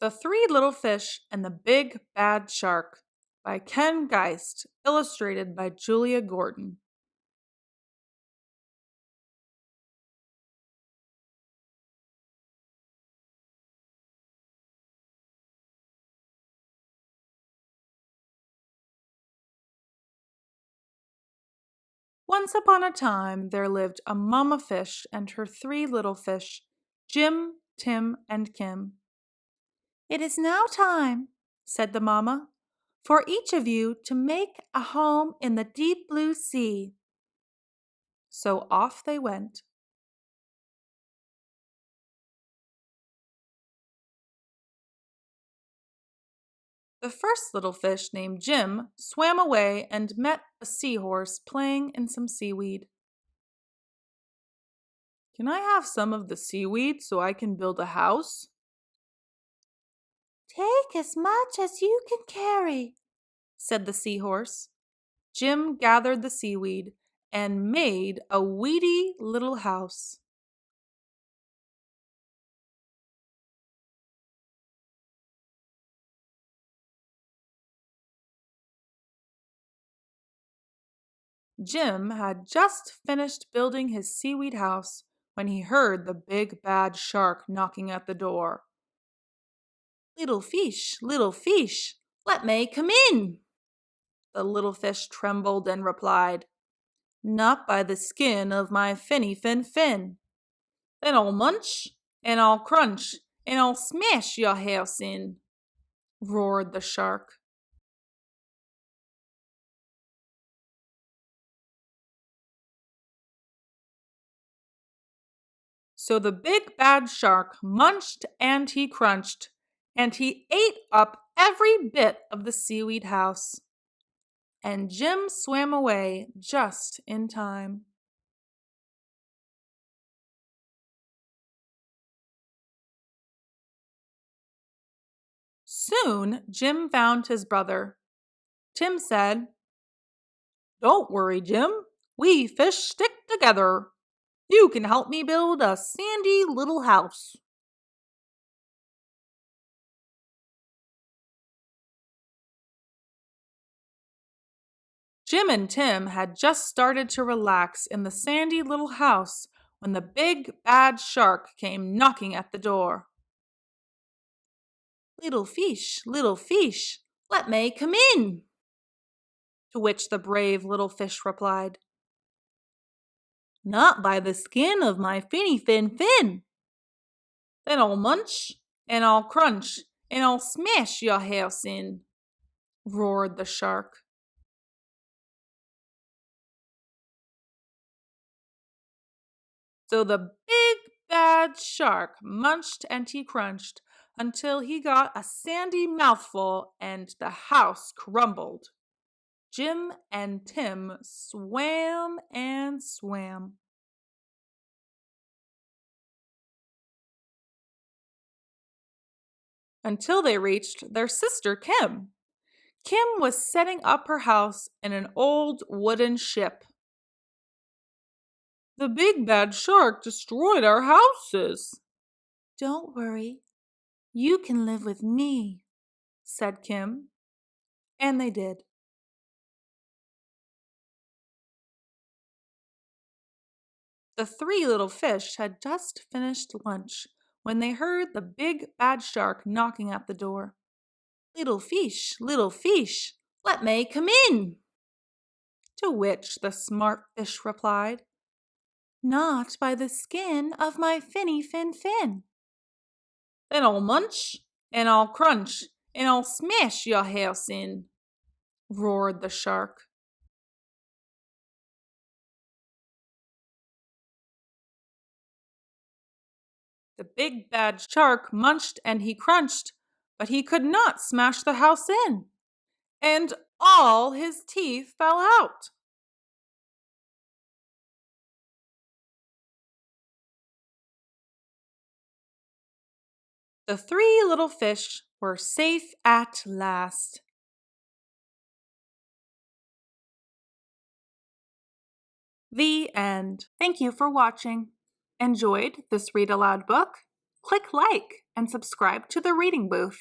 The Three Little Fish and the Big Bad Shark by Ken Geist, illustrated by Julia Gorton. Once upon a time there lived a mamma fish and her three little fish, Jim, Tim, and Kim. "It is now time," said the mamma, "for each of you to make a home in the deep blue sea." So off they went. The first little fish, named Jim, swam away and met a seahorse playing in some seaweed. "Can I have some of the seaweed so I can build a house?" "Take as much as you can carry," said the seahorse. Jim gathered the seaweed and made a weedy little house. Jim had just finished building his seaweed house when he heard the big bad shark knocking at the door. Little fish, let me come in." The little fish trembled and replied, "Not by the skin of my finny fin. Then I'll munch, and I'll crunch, and I'll smash your house in," roared the shark. So the big bad shark munched and he crunched, and he ate up every bit of the seaweed house. And Jim swam away just in time. Soon Jim found his brother. Tim said, "Don't worry, Jim. We fish stick together. You can help me build a sandy little house." Jim and Tim had just started to relax in the sandy little house when the big bad shark came knocking at the door. Little fish, let me come in." To which the brave little fish replied, "Not by the skin of my finny fin. Then I'll munch, and I'll crunch, and I'll smash your house in," roared the shark. So the big bad shark munched and he crunched until he got a sandy mouthful and the house crumbled. Jim and Tim swam and swam until they reached their sister Kim. Kim was setting up her house in an old wooden ship. "The big bad shark destroyed our houses." "Don't worry, you can live with me," said Kim. And they did. The three little fish had just finished lunch when they heard the big bad shark knocking at the door. Little fish, let me come in." To which the smart fish replied, "Not by the skin of my finny fin. Then I'll munch, and I'll crunch, and I'll smash your house in," roared the shark. The big bad shark munched and he crunched, but he could not smash the house in, and all his teeth fell out. The three little fish were safe at last. The end. Thank you for watching. Enjoyed this read aloud book? Click like and subscribe to the Reading Booth.